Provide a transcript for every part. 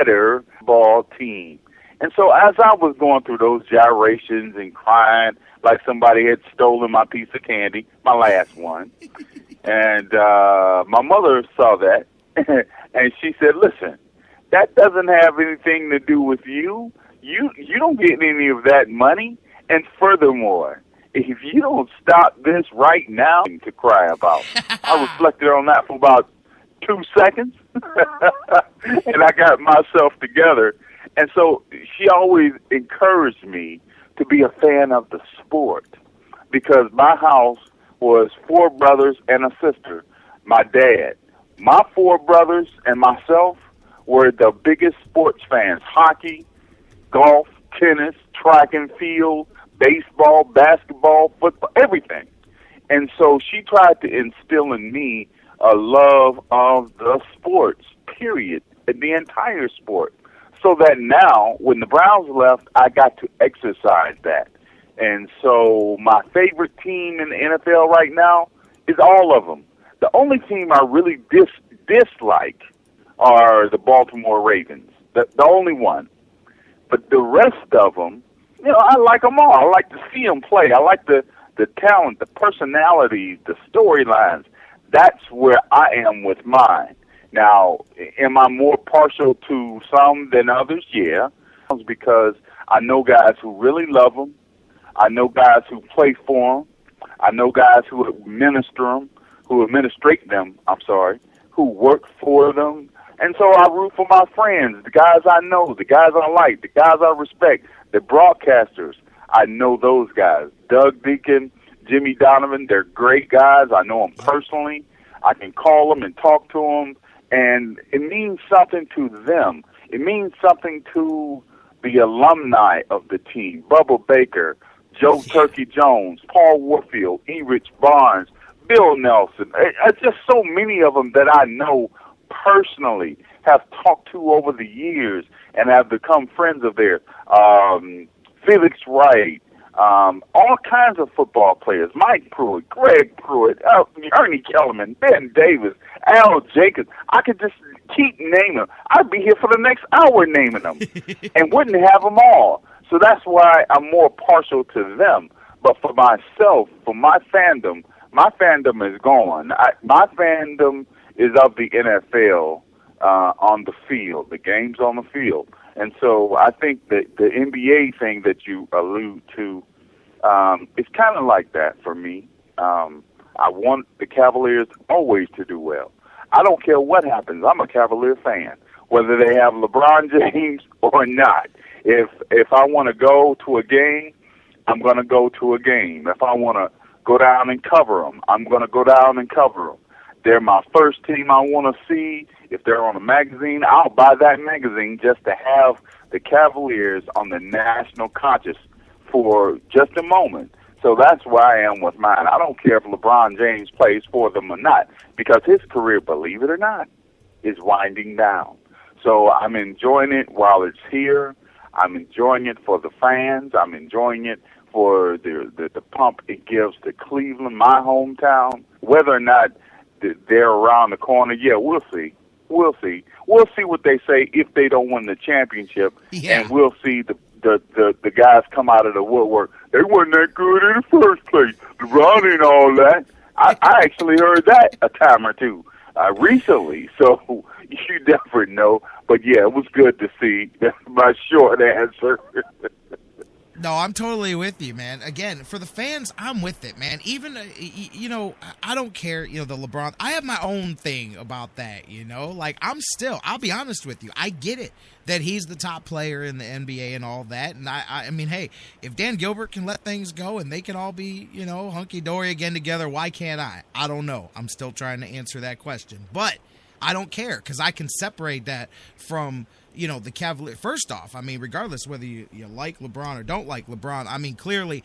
better ball team. And so as I was going through those gyrations and crying like somebody had stolen my piece of candy, my last one, and my mother saw that, and she said, listen, that doesn't have anything to do with you. You don't get any of that money. And furthermore, if you don't stop this right now to cry about, I reflected on that for about 2 seconds, and I got myself together. And so she always encouraged me to be a fan of the sport, because my house was 4 brothers and a sister. My dad, my 4 brothers, and myself were the biggest sports fans: hockey, golf, tennis, track and field, baseball, basketball, football, everything. And so she tried to instill in me a love of the sports, period, the entire sport, so that now, when the Browns left, I got to exercise that. And so my favorite team in the NFL right now is all of them. The only team I really dislike are the Baltimore Ravens, the only one. But the rest of them, you know, I like them all. I like to see them play. I like the talent, the personalities, the storylines. That's where I am with mine. Now, am I more partial to some than others? Yeah, because I know guys who really love them. I know guys who play for them. I know guys who administrate them, who work for them. And so I root for my friends, the guys I know, the guys I like, the guys I respect, the broadcasters. I know those guys. Doug Deacon, Jimmy Donovan, they're great guys. I know them personally. I can call them and talk to them, and it means something to them. It means something to the alumni of the team: Bubba Baker, Joe Turkey Jones, Paul Warfield, E. Rich Barnes, Bill Nelson. Just so many of them that I know personally, have talked to over the years, and have become friends of theirs. Felix Wright, all kinds of football players: Mike Pruitt, Greg Pruitt, Ernie Kellerman, Ben Davis, Al Jacobs. I could just keep naming them. I'd be here for the next hour naming them and wouldn't have them all. So that's why I'm more partial to them. But for myself, for my fandom is gone. My fandom is of the NFL on the field, the games on the field. And so I think that the NBA thing that you allude to, it's kind of like that for me. I want the Cavaliers always to do well. I don't care what happens. I'm a Cavalier fan, whether they have LeBron James or not. If I want to go to a game, I'm going to go to a game. If I want to go down and cover them, I'm going to go down and cover them. They're my first team I want to see. If they're on a magazine, I'll buy that magazine just to have the Cavaliers on the national conscious for just a moment. So that's where I am with mine. I don't care if LeBron James plays for them or not, because his career, believe it or not, is winding down. So I'm enjoying it while it's here. I'm enjoying it for the fans. I'm enjoying it for the pump it gives to Cleveland, my hometown. Whether or not they're around the corner, yeah, we'll see. We'll see. We'll see what they say if they don't win the championship, and we'll see the guys come out of the woodwork. They weren't that good in the first place. LeBron and all that. I actually heard that a time or two recently, so you never know. But, yeah, it was good to see. That's my short answer. No, I'm totally with you, man. Again, for the fans, I'm with it, man. Even, I don't care, the LeBron. I have my own thing about that, Like, I'll be honest with you. I get it that he's the top player in the NBA and all that. And, I mean, hey, if Dan Gilbert can let things go and they can all be, hunky-dory again together, why can't I? I don't know. I'm still trying to answer that question. But I don't care, because I can separate that from the Cavaliers. First off, I mean, regardless whether you like LeBron or don't like LeBron, I mean, clearly,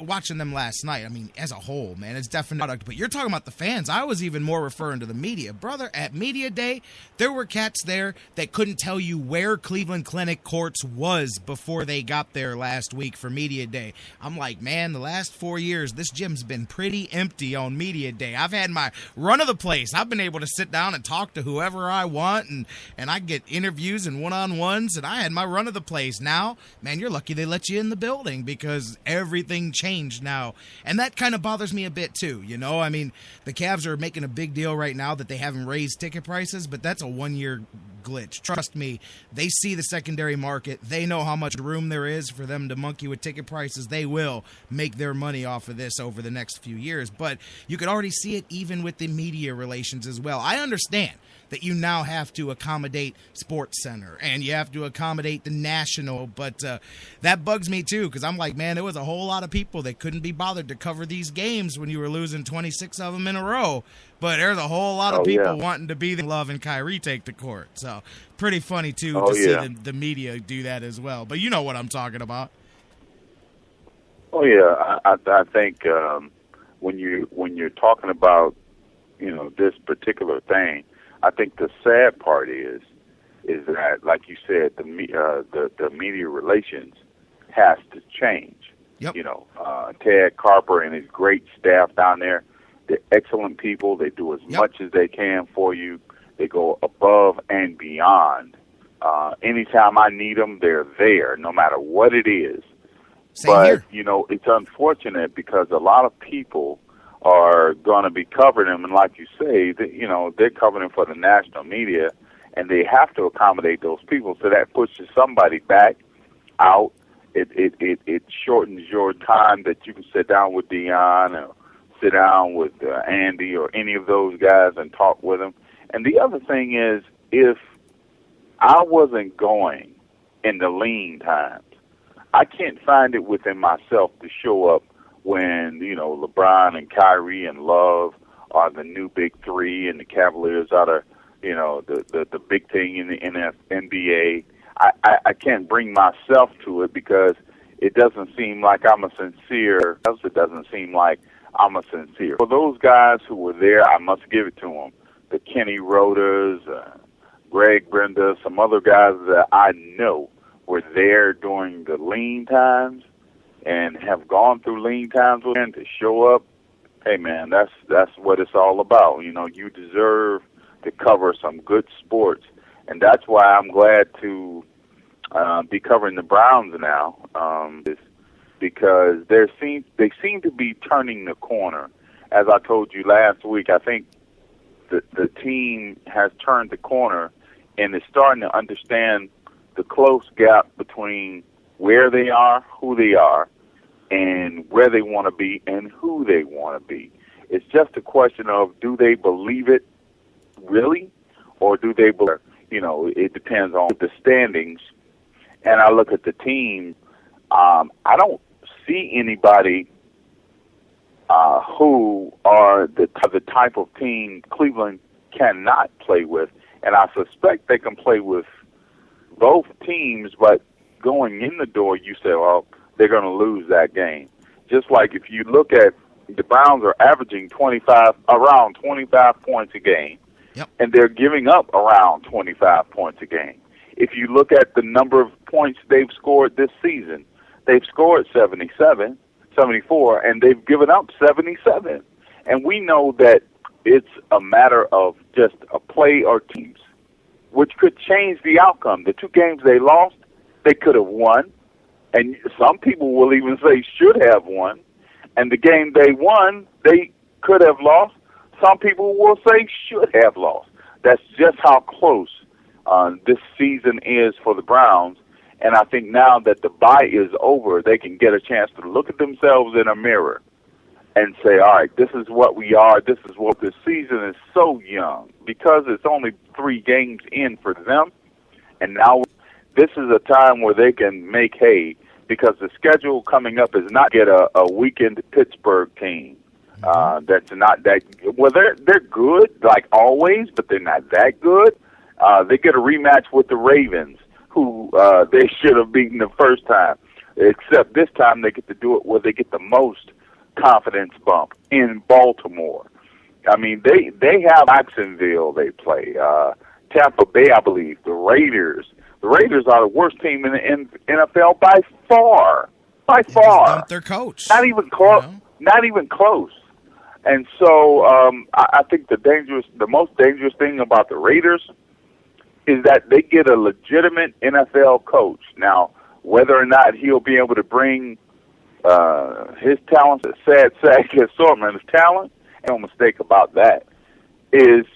watching them last night, I mean, as a whole, man, it's definitely. But you're talking about the fans. I was even more referring to the media. Brother, at Media Day, there were cats there that couldn't tell you where Cleveland Clinic Courts was before they got there last week for Media Day. I'm like, man, the last 4 years, this gym's been pretty empty on Media Day. I've had my run of the place. I've been able to sit down and talk to to whoever I want, and I get interviews and one-on-ones, and I had my run of the place. Now, man, you're lucky they let you in the building because everything changed now. And that kind of bothers me a bit too, you know? I mean, the Cavs are making a big deal right now that they haven't raised ticket prices, but that's a one-year glitch. Trust me, they see the secondary market. They know how much room there is for them to monkey with ticket prices. They will make their money off of this over the next few years. But you could already see it even with the media relations as well. I understand that you now have to accommodate Sports Center and you have to accommodate the National, but that bugs me too, because I'm like, man, there was a whole lot of people that couldn't be bothered to cover these games when you were losing 26 of them in a row, but there's a whole lot of people wanting to be there, Love and Kyrie take the court. So pretty funny too to see the media do that as well, but you know what I'm talking about. Oh yeah, I think when you're talking about, you know, this particular thing, I think the sad part is that, like you said, the media relations has to change. Yep. You know, Ted Carper and his great staff down there, they're excellent people. They do as much as they can for you. They go above and beyond. Anytime I need them, they're there, no matter what it is. Same here. You know, it's unfortunate because a lot of people are going to be covering them, and like you say, you know, they're covering them for the national media, and they have to accommodate those people. So that pushes somebody back out. It shortens your time that you can sit down with Dion or sit down with Andy or any of those guys and talk with them. And the other thing is, if I wasn't going in the lean times, I can't find it within myself to show up when, you know, LeBron and Kyrie and Love are the new big three and the Cavaliers are the, you know, the big thing in the NBA. I can't bring myself to it because it doesn't seem like I'm a sincere. It doesn't seem like I'm a sincere. For those guys who were there, I must give it to them. The Kenny Roters, Greg Brenda, some other guys that I know were there during the lean times and have gone through lean times with them to show up. Hey man, that's what it's all about. You know, you deserve to cover some good sports, and that's why I'm glad to be covering the Browns now, because they seem to be turning the corner. As I told you last week, I think the team has turned the corner and is starting to understand the close gap between where they are, who they are, and where they want to be and who they want to be. It's just a question of, do they believe it really, or do they believe, you know, it depends on the standings. And I look at the team, I don't see anybody who are the type of team Cleveland cannot play with. And I suspect they can play with both teams, but going in the door, you say, well, they're going to lose that game. Just like if you look at the Browns are averaging around 25 points a game, and they're giving up around 25 points a game. If you look at the number of points they've scored this season, they've scored 74, and they've given up 77. And we know that it's a matter of just a play or teams, which could change the outcome. The two games they lost, they could have won, and some people will even say should have won. And the game they won, they could have lost. Some people will say should have lost. That's just how close this season is for the Browns. And I think now that the bye is over, they can get a chance to look at themselves in a mirror and say, all right, this is what we are. This is what this season is so young because it's only 3 games in for them. And now this is a time where they can make hay because the schedule coming up is not get a weakened Pittsburgh team. That's not that well. They're good like always, but they're not that good. They get a rematch with the Ravens, who they should have beaten the first time. Except this time they get to do it where they get the most confidence bump in Baltimore. I mean, they have Jacksonville. They play Tampa Bay, I believe. The Raiders. The Raiders are the worst team in the NFL by far. By far. Their coach. Not even close. You know? Not even close. And so I think the most dangerous thing about the Raiders is that they get a legitimate NFL coach. Now, whether or not he'll be able to bring his talent, a sad assortment of talent, no mistake about that, it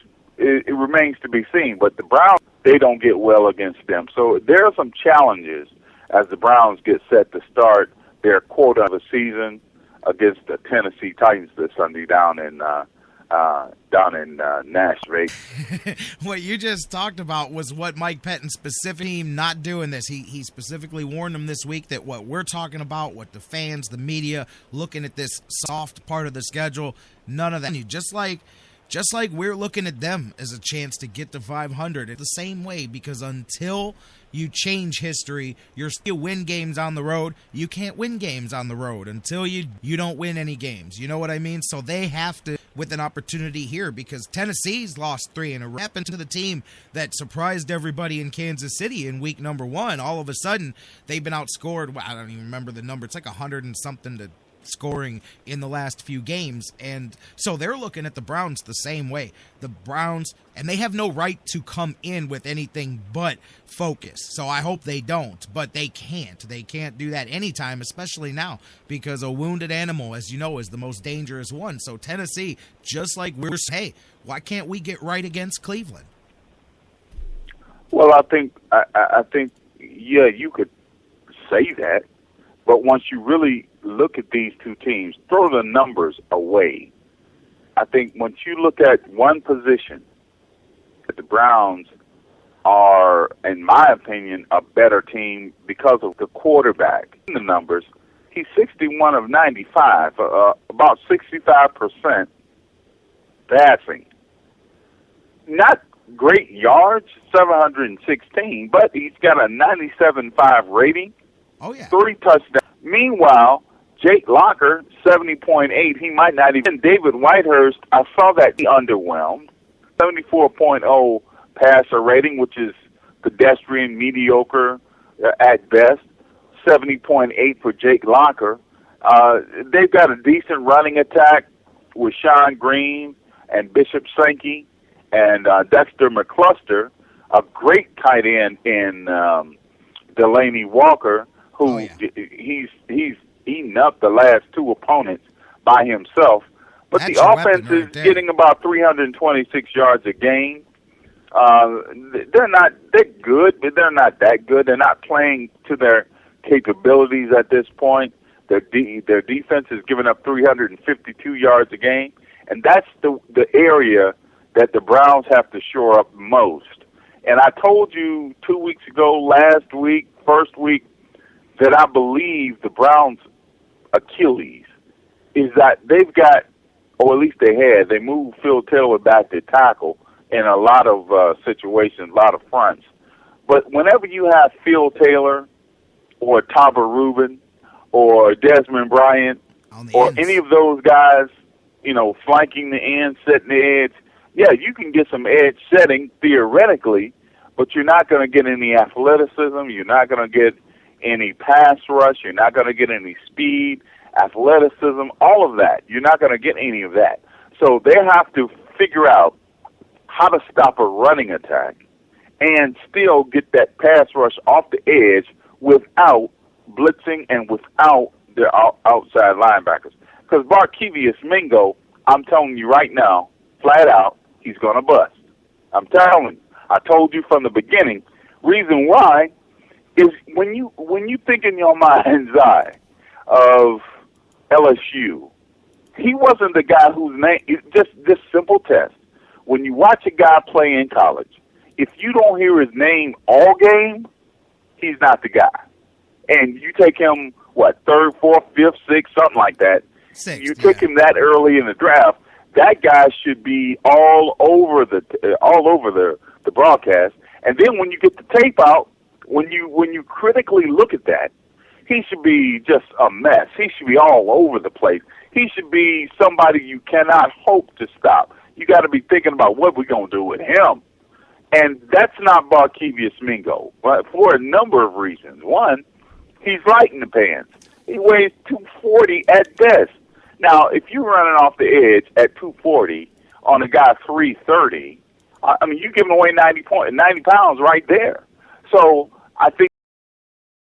remains to be seen. But the Browns, they don't get well against them. So there are some challenges as the Browns get set to start their quota of the season against the Tennessee Titans this Sunday down in Nashville. What you just talked about was what Mike Pettin specifically not doing this. He specifically warned them this week that what we're talking about, what the fans, the media, looking at this soft part of the schedule, none of that. Just like we're looking at them as a chance to get to 500. It's the same way, because until you change history, you're still win games on the road. You can't win games on the road until you don't win any games. You know what I mean? So they have to, with an opportunity here, because Tennessee's lost 3 in a row. Happened to the team that surprised everybody in Kansas City in week number 1. All of a sudden, they've been outscored. Well, I don't even remember the number. It's like 100 and something to scoring in the last few games. And so they're looking at the Browns the same way. The Browns, and they have no right to come in with anything but focus. So I hope they don't, but they can't. They can't do that anytime, especially now, because a wounded animal, as you know, is the most dangerous one. So Tennessee, just like we're saying, hey, why can't we get right against Cleveland? Well, I think, yeah, you could say that, but once you really look at these two teams, throw the numbers away. I think once you look at one position, that the Browns are, in my opinion, a better team because of the quarterback. In the numbers, he's 61 of 95, about 65% passing. Not great yards, 716, but he's got a 97.5 rating. Oh, yeah. 3 touchdowns. Meanwhile, Jake Locker, 70.8. He might not even. David Whitehurst, I saw that he underwhelmed. 74.0 passer rating, which is pedestrian, mediocre at best. 70.8 for Jake Locker. They've got a decent running attack with Sean Green and Bishop Sankey and Dexter McCluster, a great tight end in Delaney Walker, who he's eaten up the last 2 opponents by himself. But the offense is getting about 326 yards a game. They're good, but they're not that good. They're not playing to their capabilities at this point. Their defense is giving up 352 yards a game, and that's the area that the Browns have to shore up most. And I told you 2 weeks ago, first week, that I believe the Browns' Achilles is that they've got, or at least they moved Phil Taylor back to tackle in a lot of situations, a lot of fronts. But whenever you have Phil Taylor or Taba Rubin or Desmond Bryant or any of those guys, flanking the end, setting the edge, yeah, you can get some edge setting theoretically, but you're not going to get any athleticism. You're not going to get any pass rush. You're not going to get any speed, athleticism, all of that. You're not going to get any of that. So they have to figure out how to stop a running attack and still get that pass rush off the edge without blitzing and without their outside linebackers. Because Barkevious Mingo, I'm telling you right now, flat out, he's going to bust. I'm telling you. I told you from the beginning. Reason why is when you think in your mind's eye of LSU, he wasn't the guy whose name, just this simple test. When you watch a guy play in college, if you don't hear his name all game, he's not the guy. And you take him, third, fourth, fifth, sixth, something like that. You take him that early in the draft, that guy should be all over the broadcast. And then when you get the tape out, when you critically look at that, he should be just a mess. He should be all over the place. He should be somebody you cannot hope to stop. You got to be thinking about what we're going to do with him. And that's not Barkevious Mingo, but for a number of reasons. One, he's light in the pants. He weighs 240 at best. Now, if you're running off the edge at 240 on a guy 330, I mean, you're giving away 90 pounds right there. So I think